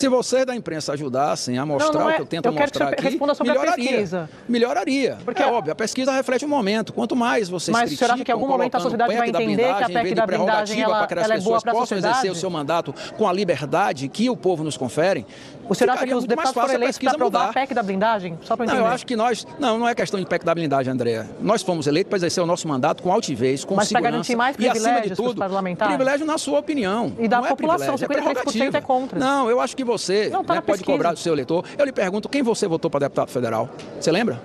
Se vocês da imprensa ajudassem a mostrar o que eu tento mostrar aqui, responda sobre a pesquisa. Melhoraria. Porque é óbvio, a pesquisa reflete o momento. Quanto mais vocês criticam, mas você acha que em algum momento a sociedade vai entender que a PEC da blindagem ela é boa para a sociedade? Possam exercer o seu mandato com a liberdade que o povo nos confere. O senhor acha que os deputados foram eleitos para aprovar a PEC da blindagem? Só para entender. Não, eu acho que nós... Não é questão de PEC da blindagem, Andréa. Nós fomos eleitos para exercer o nosso mandato com altivez, com segurança. Mas para garantir mais privilégios para os parlamentares? Privilégio na sua opinião. E da população, 53% é contra. Não, eu acho que você pode cobrar do seu eleitor. Eu lhe pergunto, quem você votou para deputado federal? Você lembra?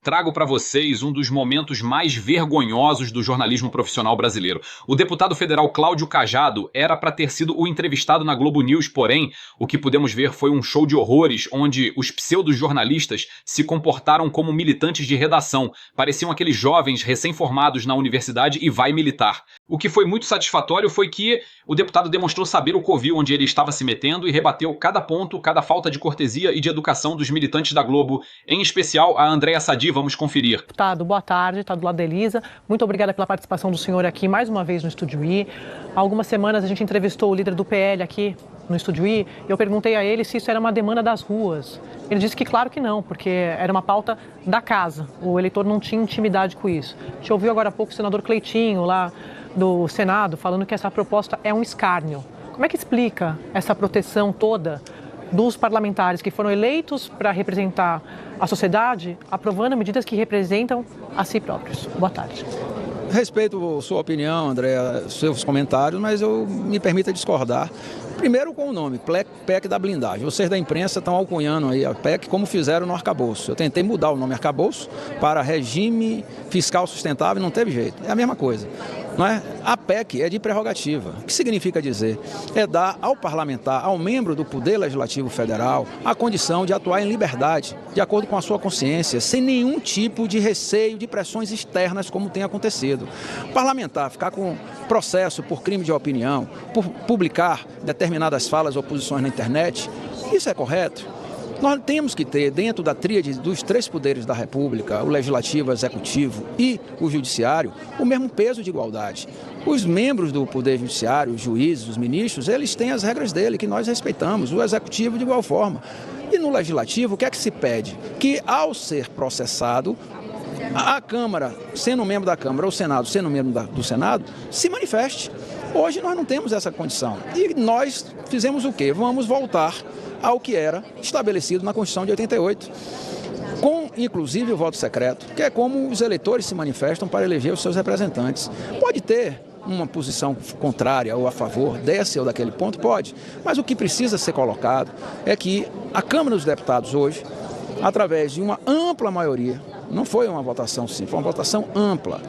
Trago para vocês um dos momentos mais vergonhosos do jornalismo profissional brasileiro. O deputado federal Cláudio Cajado era para ter sido o entrevistado na Globo News, porém, o que pudemos ver foi um show de horrores onde os pseudo-jornalistas se comportaram como militantes de redação. Pareciam aqueles jovens recém-formados na universidade e vai militar. O que foi muito satisfatório foi que o deputado demonstrou saber o covil onde ele estava se metendo e rebateu cada ponto, cada falta de cortesia e de educação dos militantes da Globo, em especial a Andréa Sadi. Vamos conferir. Deputado, boa tarde, está do lado da Elisa. Muito obrigada pela participação do senhor aqui mais uma vez no Estúdio I. Há algumas semanas a gente entrevistou o líder do PL aqui no Estúdio I e eu perguntei a ele se isso era uma demanda das ruas. Ele disse que claro que não, porque era uma pauta da casa. O eleitor não tinha intimidade com isso. A gente ouviu agora há pouco o senador Cleitinho lá do Senado falando que essa proposta é um escárnio. Como é que explica essa proteção toda dos parlamentares que foram eleitos para representar a sociedade, aprovando medidas que representam a si próprios? Boa tarde. Respeito a sua opinião, André, seus comentários, mas eu me permita discordar. Primeiro com o nome, PEC da blindagem. Vocês da imprensa estão alcunhando aí a PEC como fizeram no arcabouço. Eu tentei mudar o nome arcabouço para regime fiscal sustentável e não teve jeito. É a mesma coisa. Não é? A PEC é de prerrogativa. O que significa dizer? É dar ao parlamentar, ao membro do Poder Legislativo Federal, a condição de atuar em liberdade, de acordo com a sua consciência, sem nenhum tipo de receio de pressões externas, como tem acontecido. O parlamentar ficar com processo por crime de opinião, por publicar determinadas falas ou posições na internet, isso é correto? Nós temos que ter, dentro da tríade dos três poderes da República, o Legislativo, o Executivo e o Judiciário, o mesmo peso de igualdade. Os membros do Poder Judiciário, os juízes, os ministros, eles têm as regras dele, que nós respeitamos, o Executivo de igual forma. E no Legislativo, o que é que se pede? Que, ao ser processado, a Câmara, sendo membro da Câmara, ou o Senado, sendo membro do Senado, se manifeste. Hoje nós não temos essa condição. E nós fizemos o quê? Vamos voltar ao que era estabelecido na Constituição de 88, com inclusive o voto secreto, que é como os eleitores se manifestam para eleger os seus representantes. Pode ter uma posição contrária ou a favor desse ou daquele ponto? Pode, mas o que precisa ser colocado é que a Câmara dos Deputados hoje, através de uma ampla maioria, não foi uma votação simples, foi uma votação ampla,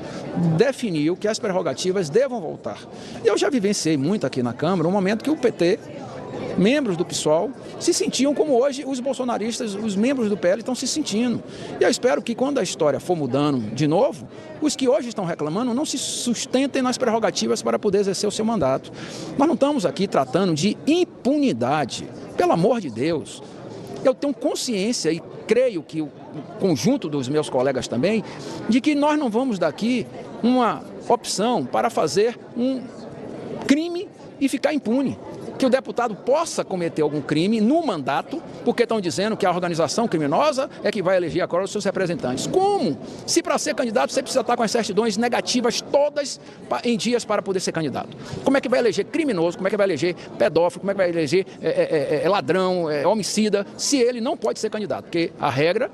definiu que as prerrogativas devam voltar. Eu já vivenciei muito aqui na Câmara um momento que o PT, membros do PSOL, se sentiam como hoje os bolsonaristas, os membros do PL estão se sentindo. E eu espero que quando a história for mudando de novo, os que hoje estão reclamando não se sustentem nas prerrogativas para poder exercer o seu mandato. Nós não estamos aqui tratando de impunidade, pelo amor de Deus. Eu tenho consciência e creio que o conjunto dos meus colegas também, de que nós não vamos daqui uma opção para fazer um crime e ficar impune. Que o deputado possa cometer algum crime no mandato, porque estão dizendo que a organização criminosa é que vai eleger agora os seus representantes. Como? Se para ser candidato você precisa estar com as certidões negativas todas em dias para poder ser candidato. Como é que vai eleger criminoso, como é que vai eleger pedófilo, como é que vai eleger ladrão, homicida, se ele não pode ser candidato? Porque a regra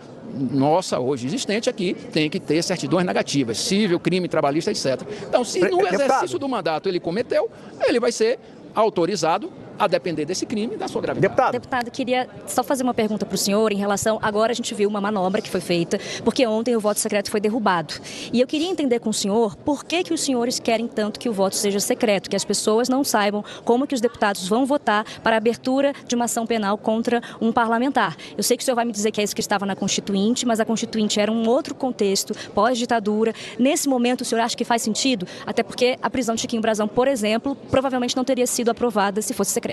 nossa hoje existente aqui tem que ter certidões negativas, civil, crime, trabalhista, etc. Então, se no exercício do mandato ele cometeu, ele vai ser autorizado a depender desse crime e da sua gravidade. Deputado, queria só fazer uma pergunta para o senhor em relação... Agora a gente viu uma manobra que foi feita, porque ontem o voto secreto foi derrubado. E eu queria entender com o senhor por que os senhores querem tanto que o voto seja secreto, que as pessoas não saibam como que os deputados vão votar para a abertura de uma ação penal contra um parlamentar. Eu sei que o senhor vai me dizer que é isso que estava na Constituinte, mas a Constituinte era um outro contexto, pós-ditadura. Nesse momento, o senhor acha que faz sentido? Até porque a prisão de Chiquinho Brazão, por exemplo, provavelmente não teria sido aprovada se fosse secreta.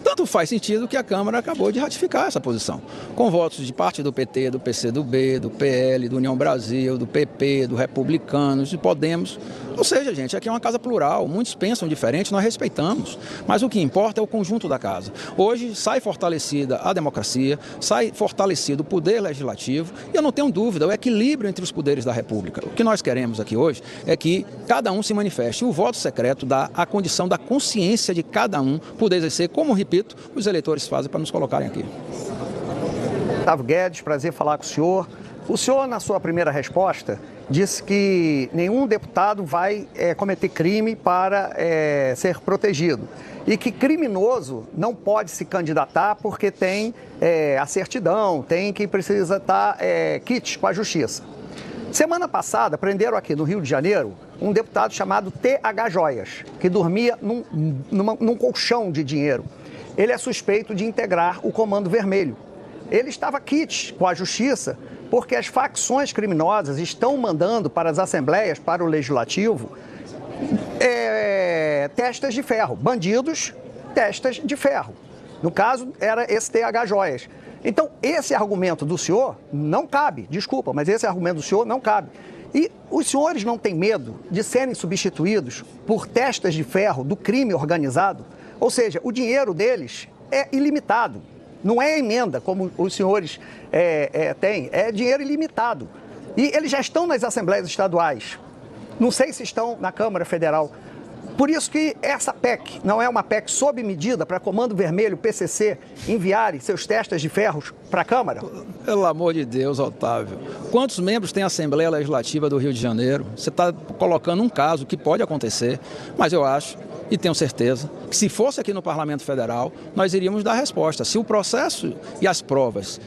Tanto faz sentido que a Câmara acabou de ratificar essa posição, com votos de parte do PT, do PCdoB, do PL, do União Brasil, do PP, do Republicanos, do Podemos. Ou seja, gente, aqui é uma casa plural, muitos pensam diferente, nós respeitamos, mas o que importa é o conjunto da casa. Hoje sai fortalecida a democracia, sai fortalecido o poder legislativo e eu não tenho dúvida, o equilíbrio entre os poderes da República. O que nós queremos aqui hoje é que cada um se manifeste. O voto secreto dá a condição da consciência de cada um poder exercer, como, repito, os eleitores fazem para nos colocarem aqui. Otávio Guedes, prazer falar com o senhor. O senhor, na sua primeira resposta, disse que nenhum deputado vai cometer crime para ser protegido e que criminoso não pode se candidatar porque tem a certidão, tem que precisa estar quites com a justiça. Semana passada, prenderam aqui no Rio de Janeiro um deputado chamado TH Joias, que dormia num colchão de dinheiro. Ele é suspeito de integrar o Comando Vermelho. Ele estava quites com a justiça porque as facções criminosas estão mandando para as assembleias, para o legislativo, testas de ferro. Bandidos, testas de ferro. No caso, era esse TH Joias. Então, esse argumento do senhor não cabe, desculpa, mas esse argumento do senhor não cabe. E os senhores não têm medo de serem substituídos por testas de ferro do crime organizado? Ou seja, o dinheiro deles é ilimitado. Não é emenda, como os senhores têm, é dinheiro ilimitado. E eles já estão nas assembleias estaduais. Não sei se estão na Câmara Federal. Por isso que essa PEC não é uma PEC sob medida para Comando Vermelho, PCC, enviarem seus testas de ferros para a Câmara? Pelo amor de Deus, Otávio. Quantos membros tem a Assembleia Legislativa do Rio de Janeiro? Você está colocando um caso que pode acontecer, mas eu acho e tenho certeza que se fosse aqui no Parlamento Federal, nós iríamos dar resposta. Se o processo e as provas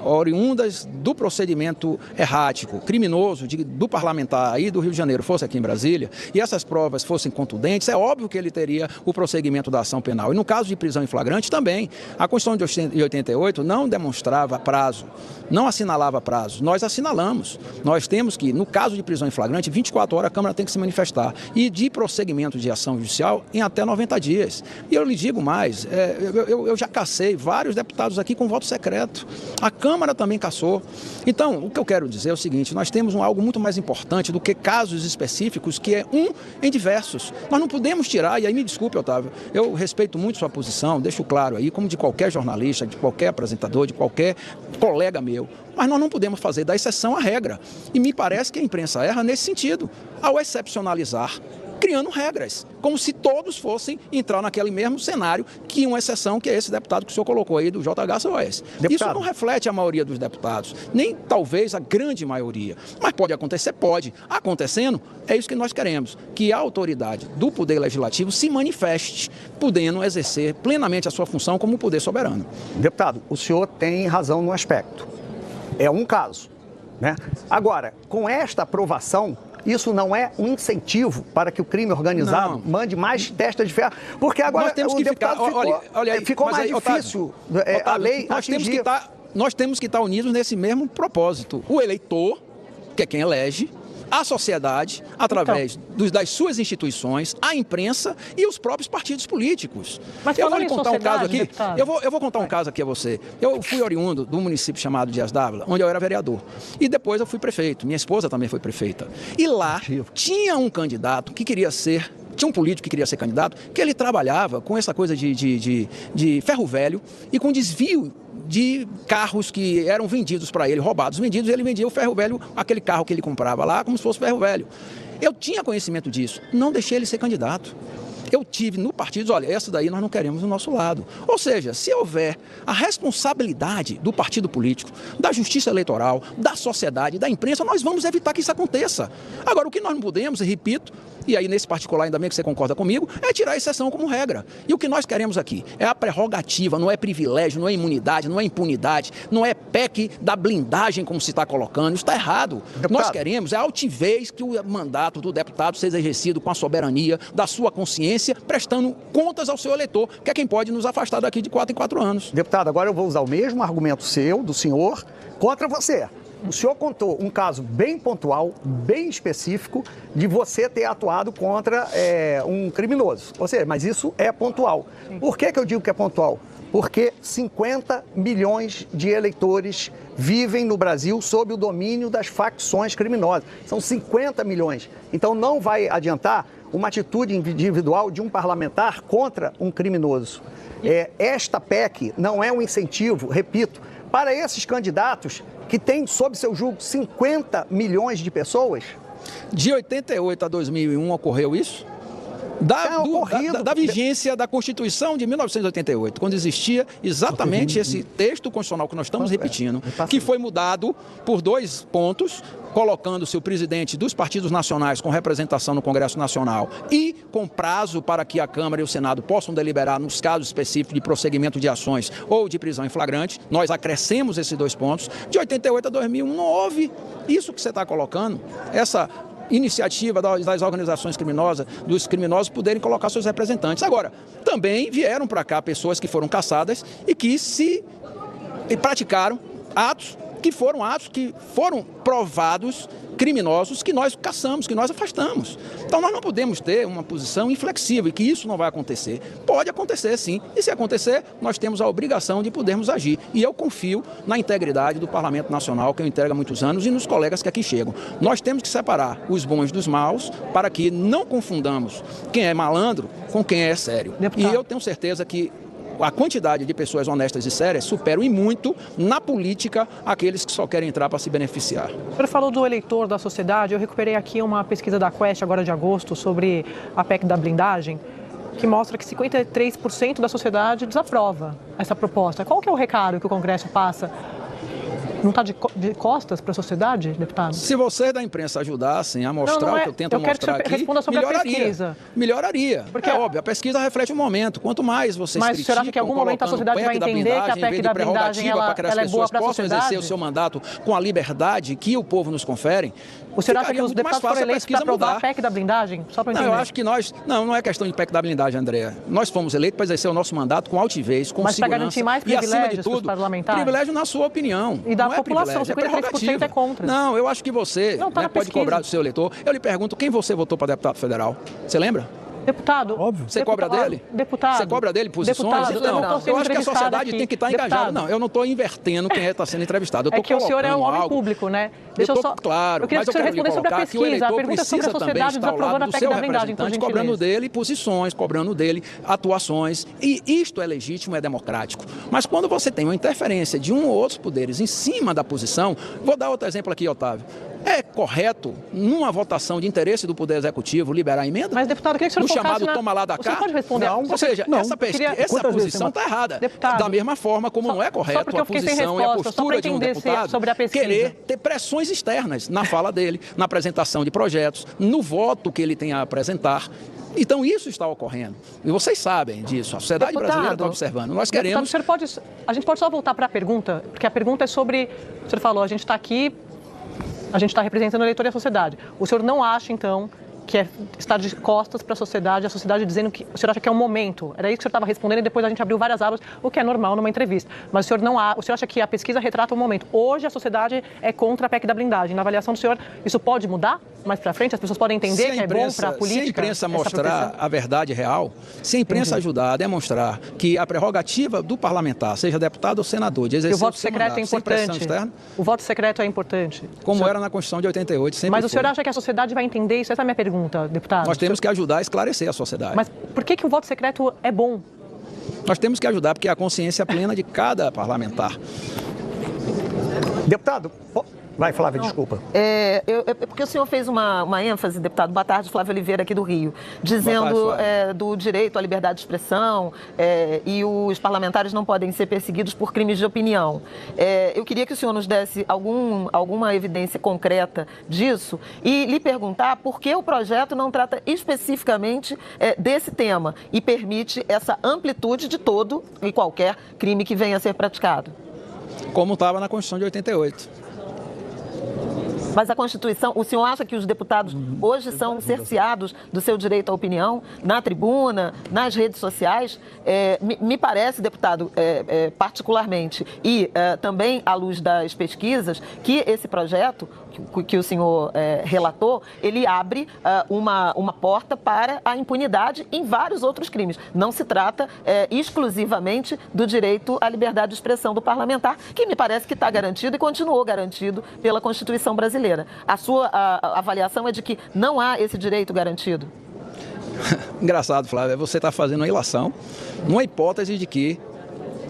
oriundas do procedimento errático, criminoso do parlamentar aí do Rio de Janeiro fosse aqui em Brasília e essas provas fossem contundentes, é óbvio que ele teria o prosseguimento da ação penal. E no caso de prisão em flagrante também, a Constituição de 88 não demonstrava prazo, não assinalava prazo. Nós assinalamos. Nós temos que, no caso de prisão em flagrante, 24 horas a Câmara tem que se manifestar. E de prosseguimento de ação judicial em até 90 dias. E eu lhe digo mais, eu já cacei vários deputados aqui com voto secreto. A Câmara também cassou. Então, o que eu quero dizer é o seguinte, nós temos algo muito mais importante do que casos específicos, que é em diversos. Nós não podemos tirar, e aí me desculpe, Otávio, eu respeito muito sua posição, deixo claro aí, como de qualquer jornalista, de qualquer apresentador, de qualquer colega meu, mas nós não podemos fazer da exceção a regra. E me parece que a imprensa erra nesse sentido, ao excepcionalizar, criando regras, como se todos fossem entrar naquele mesmo cenário que uma exceção, que é esse deputado que o senhor colocou aí, do JHSOS. Isso não reflete a maioria dos deputados, nem talvez a grande maioria. Mas pode acontecer? Pode. Acontecendo, é isso que nós queremos, que a autoridade do Poder Legislativo se manifeste, podendo exercer plenamente a sua função como poder soberano. Deputado, o senhor tem razão no aspecto. É um caso, né? Agora, com esta aprovação, isso não é um incentivo para que o crime organizado mande mais testas de ferro, porque agora o deputado ficou mais difícil a lei atingir. Nós temos que estar unidos nesse mesmo propósito. O eleitor, que é quem elege, a sociedade, através das suas instituições, a imprensa e os próprios partidos políticos. Mas eu vou lhe contar um caso aqui. Deputado. Eu vou contar um caso aqui a você. Eu fui oriundo do município chamado Dias d'Ávila, onde eu era vereador. E depois eu fui prefeito. Minha esposa também foi prefeita. E lá tinha um candidato que queria ser... Tinha um político que queria ser candidato, que ele trabalhava com essa coisa de ferro velho e com desvio de carros que eram vendidos para ele, roubados, vendidos, ele vendia o ferro velho, aquele carro que ele comprava lá, como se fosse ferro velho. Eu tinha conhecimento disso, não deixei ele ser candidato. Eu tive no partido, olha, essa daí nós não queremos do nosso lado. Ou seja, se houver a responsabilidade do partido político, da justiça eleitoral, da sociedade, da imprensa, nós vamos evitar que isso aconteça. Agora, o que nós não podemos, e repito, e aí nesse particular, ainda bem que você concorda comigo, é tirar a exceção como regra. E o que nós queremos aqui é a prerrogativa, não é privilégio, não é imunidade, não é impunidade, não é PEC da blindagem, como se está colocando. Isso está errado. Deputado. Nós queremos a altivez que o mandato do deputado seja exercido com a soberania da sua consciência, prestando contas ao seu eleitor, que é quem pode nos afastar daqui de 4 em 4 anos. Deputado, agora eu vou usar o mesmo argumento seu, do senhor, contra você. O senhor contou um caso bem pontual, bem específico, de você ter atuado contra um criminoso. Ou seja, mas isso é pontual. Por que eu digo que é pontual? Porque 50 milhões de eleitores vivem no Brasil sob o domínio das facções criminosas. São 50 milhões. Então não vai adiantar uma atitude individual de um parlamentar contra um criminoso. Esta PEC não é um incentivo, repito, para esses candidatos que têm sob seu julgo 50 milhões de pessoas. De 88 a 2001 ocorreu isso? Da vigência da Constituição de 1988, quando existia exatamente esse texto constitucional que nós estamos repetindo, que foi mudado por 2 pontos, colocando-se o presidente dos partidos nacionais com representação no Congresso Nacional e com prazo para que a Câmara e o Senado possam deliberar nos casos específicos de prosseguimento de ações ou de prisão em flagrante. Nós acrescemos esses 2 pontos. De 88 a 2001 não houve isso que você está colocando, essa iniciativa das organizações criminosas, dos criminosos poderem colocar seus representantes. Agora, também vieram para cá pessoas que foram caçadas e que praticaram atos que foram provados criminosos, que nós caçamos, que nós afastamos. Então nós não podemos ter uma posição inflexível e que isso não vai acontecer. Pode acontecer sim, e se acontecer, nós temos a obrigação de podermos agir. E eu confio na integridade do Parlamento Nacional, que eu entrego há muitos anos, e nos colegas que aqui chegam. Nós temos que separar os bons dos maus para que não confundamos quem é malandro com quem é sério. Deputado. E eu tenho certeza que a quantidade de pessoas honestas e sérias supera e muito na política aqueles que só querem entrar para se beneficiar. O senhor falou do eleitor da sociedade. Eu recuperei aqui uma pesquisa da Quest agora de agosto sobre a PEC da blindagem, que mostra que 53% da sociedade desaprova essa proposta. Qual que é o recado que o Congresso passa? Não está de costas para a sociedade, deputado? Se vocês da imprensa ajudassem a mostrar o que eu tento mostrar aqui, responda sobre a pesquisa. Melhoraria. Porque é óbvio, a pesquisa reflete o momento. Quanto mais vocês criticam, mas você acha que em algum momento a sociedade vai entender que a PEC da blindagem ela é boa para a sociedade? Exercer o seu mandato com a liberdade que o povo nos confere. O senhor acha que os deputados foram eleitos para aprovar a PEC da blindagem? Só para entender. Não, eu acho que não é questão de PEC da blindagem, Andréa. Nós fomos eleitos para exercer o nosso mandato com altivez, com segurança. Mas para garantir mais privilégios para os parlamentares? Privilégio na sua opinião. E da população, 53% é contra. Não, eu acho que você pode cobrar do seu eleitor. Eu lhe pergunto, quem você votou para deputado federal? Você lembra? Deputado. Óbvio. Você cobra dele? Deputado. Você cobra dele posições? Deputado, eu acho que a sociedade tem que estar engajada. Não, eu não estou invertendo quem está sendo entrevistado. É que o senhor é um homem público, né? Claro, eu queria que o senhor respondesse sobre a pesquisa. A pergunta é sobre a sociedade desaprovando a PEC da blindagem, por gentileza. Cobrando dele posições, cobrando dele atuações. E isto é legítimo, é democrático. Mas quando você tem uma interferência de um ou outros poderes em cima da posição, vou dar outro exemplo aqui, Otávio. É correto, numa votação de interesse do Poder Executivo, liberar a emenda? Mas, deputado, eu queria que o senhor focasse chamado toma lá da cá? Você pode responder? Não, ou seja, essa posição está errada. Deputado, da mesma forma como não é correto a posição e a postura de um deputado querer ter pressões externas na fala dele, na apresentação de projetos, no voto que ele tem a apresentar. Então, isso está ocorrendo. E vocês sabem disso. A sociedade brasileira está observando. Nós queremos... A gente pode só voltar para a pergunta, porque a pergunta é sobre... O senhor falou, a gente está aqui... A gente está representando o eleitor e a sociedade. O senhor não acha, então, que é estar de costas para a sociedade dizendo que... O senhor acha que é um momento? Era isso que o senhor estava respondendo e depois a gente abriu várias abas, o que é normal numa entrevista. Mas o senhor acha que a pesquisa retrata um momento. Hoje a sociedade é contra a PEC da blindagem. Na avaliação do senhor, isso pode mudar mais para frente? As pessoas podem entender que é bom para a política? Se a imprensa mostrar a verdade real, se a imprensa ajudar a demonstrar que a prerrogativa do parlamentar, seja deputado ou senador, de exercer o voto secreto é importante. O voto secreto é importante. Como era na Constituição de 88, sempre Mas o senhor acha que a sociedade vai entender isso? Essa é a minha pergunta, deputado. Nós temos que ajudar a esclarecer a sociedade. Mas por que o voto secreto é bom? Nós temos que ajudar, porque é a consciência plena de cada parlamentar. Deputado, vai, Flávia, desculpa. Porque o senhor fez uma ênfase, deputado, boa tarde, Flávio Oliveira, aqui do Rio, dizendo do direito à liberdade de expressão e os parlamentares não podem ser perseguidos por crimes de opinião. Eu queria que o senhor nos desse alguma evidência concreta disso e lhe perguntar por que o projeto não trata especificamente desse tema e permite essa amplitude de todo e qualquer crime que venha a ser praticado. Como estava na Constituição de 88. Mas a Constituição, o senhor acha que os deputados hoje são cerceados do seu direito à opinião na tribuna, nas redes sociais? Me parece, deputado, particularmente, e também à luz das pesquisas, que esse projeto que o senhor relatou, ele abre uma porta para a impunidade em vários outros crimes. Não se trata exclusivamente do direito à liberdade de expressão do parlamentar, que me parece que está garantido e continuou garantido pela Constituição brasileira. A sua avaliação é de que não há esse direito garantido? Engraçado, Flávia, você está fazendo uma ilação numa hipótese de que,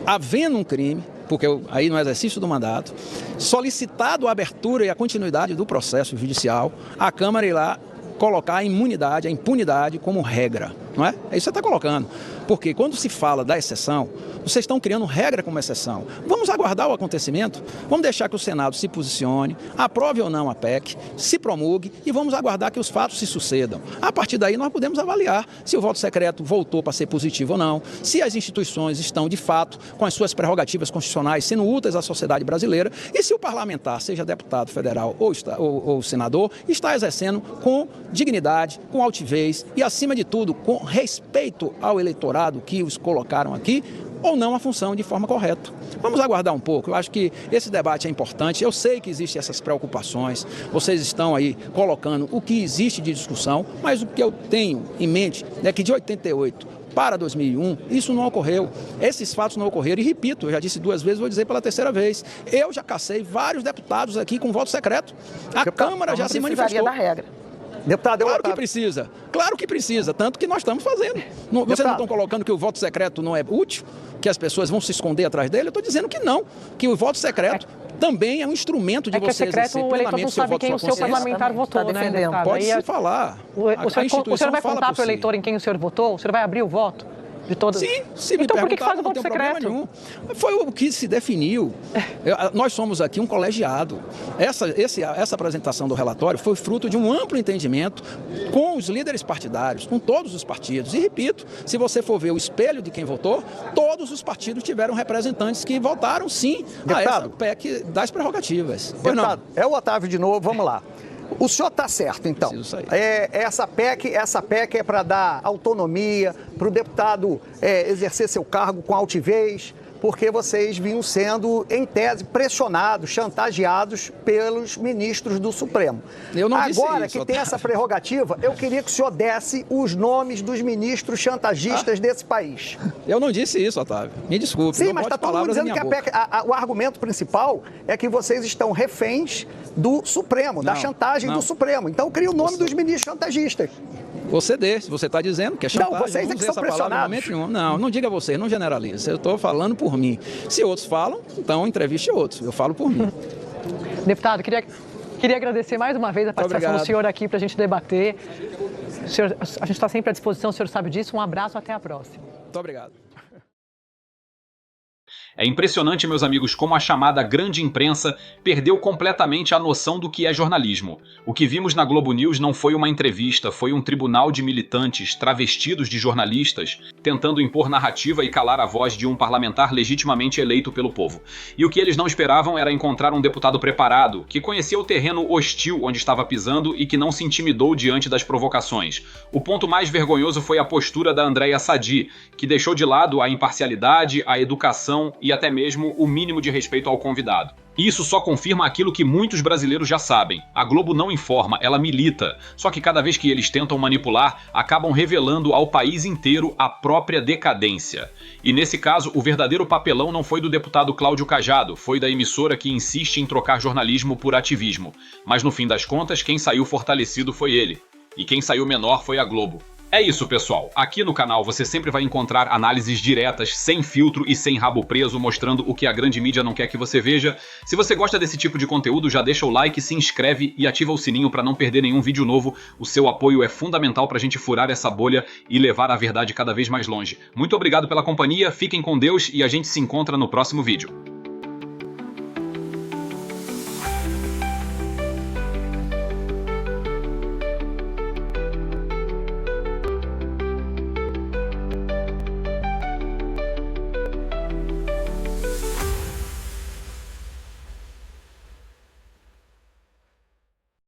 havendo um crime, porque aí no exercício do mandato, solicitado a abertura e a continuidade do processo judicial, a Câmara irá colocar a impunidade como regra, não é? É isso que você está colocando. Porque quando se fala da exceção, vocês estão criando regra como exceção. Vamos aguardar o acontecimento, vamos deixar que o Senado se posicione, aprove ou não a PEC, se promulgue e vamos aguardar que os fatos se sucedam. A partir daí nós podemos avaliar se o voto secreto voltou para ser positivo ou não, se as instituições estão de fato com as suas prerrogativas constitucionais sendo úteis à sociedade brasileira e se o parlamentar, seja deputado federal ou senador, está exercendo com dignidade, com altivez e, acima de tudo, com respeito ao eleitorado que os colocaram aqui, ou não a função de forma correta. Vamos aguardar um pouco, eu acho que esse debate é importante, eu sei que existem essas preocupações, vocês estão aí colocando o que existe de discussão, mas o que eu tenho em mente é que de 88 para 2001, isso não ocorreu, esses fatos não ocorreram, e repito, eu já disse 2 vezes, vou dizer pela 3ª vez, eu já cacei vários deputados aqui com voto secreto, a Câmara já se manifestou. Da regra. Deputado, claro que precisa, tanto que nós estamos fazendo. Vocês não estão colocando que o voto secreto não é útil, que as pessoas vão se esconder atrás dele? Eu estou dizendo que não, que o voto secreto também é um instrumento de você exercer plenamente seu voto, sua consciência. O seu parlamentar votou, né, deputado? Pode-se falar. O senhor vai contar para o eleitor em quem o senhor votou? O senhor vai abrir o voto? De todas... Sim, se me então por que faz o não voto tem secreto? Problema nenhum. Foi o que se definiu. Nós somos aqui um colegiado. Essa apresentação do relatório foi fruto de um amplo entendimento com os líderes partidários, com todos os partidos. E repito, se você for ver o espelho de quem votou, todos os partidos tiveram representantes que votaram sim a essa PEC das prerrogativas. Deputado, é o Otávio de novo, vamos lá. O senhor está certo, então. Essa PEC é para dar autonomia para o deputado exercer seu cargo com altivez, porque vocês vinham sendo, em tese, pressionados, chantageados pelos ministros do Supremo. Eu não disse Agora isso, que tem essa prerrogativa, eu queria que o senhor desse os nomes dos ministros chantagistas desse país. Eu não disse isso, Otávio. Me desculpe. Sim, mas está todo mundo dizendo que a PEC, o argumento principal é que vocês estão reféns do Supremo, da chantagem do Supremo. Então, cria o nome dos ministros chantagistas. Você se você está dizendo que é chantagem. Não, vocês é que são pressionados. Não diga você, não generalize. Eu estou falando por mim. Se outros falam, então entreviste outros. Eu falo por mim. Deputado, queria agradecer mais uma vez a participação do senhor aqui para a gente debater. A gente está sempre à disposição, o senhor sabe disso. Um abraço, até a próxima. Muito obrigado. É impressionante, meus amigos, como a chamada grande imprensa perdeu completamente a noção do que é jornalismo. O que vimos na Globo News não foi uma entrevista, foi um tribunal de militantes travestidos de jornalistas tentando impor narrativa e calar a voz de um parlamentar legitimamente eleito pelo povo. E o que eles não esperavam era encontrar um deputado preparado, que conhecia o terreno hostil onde estava pisando e que não se intimidou diante das provocações. O ponto mais vergonhoso foi a postura da Andréia Sadi, que deixou de lado a imparcialidade, a educação e até mesmo o mínimo de respeito ao convidado. Isso só confirma aquilo que muitos brasileiros já sabem. A Globo não informa, ela milita. Só que cada vez que eles tentam manipular, acabam revelando ao país inteiro a própria decadência. E nesse caso, o verdadeiro papelão não foi do deputado Cláudio Cajado, foi da emissora que insiste em trocar jornalismo por ativismo. Mas no fim das contas, quem saiu fortalecido foi ele. E quem saiu menor foi a Globo. É isso, pessoal. Aqui no canal você sempre vai encontrar análises diretas, sem filtro e sem rabo preso, mostrando o que a grande mídia não quer que você veja. Se você gosta desse tipo de conteúdo, já deixa o like, se inscreve e ativa o sininho para não perder nenhum vídeo novo. O seu apoio é fundamental para a gente furar essa bolha e levar a verdade cada vez mais longe. Muito obrigado pela companhia, fiquem com Deus e a gente se encontra no próximo vídeo.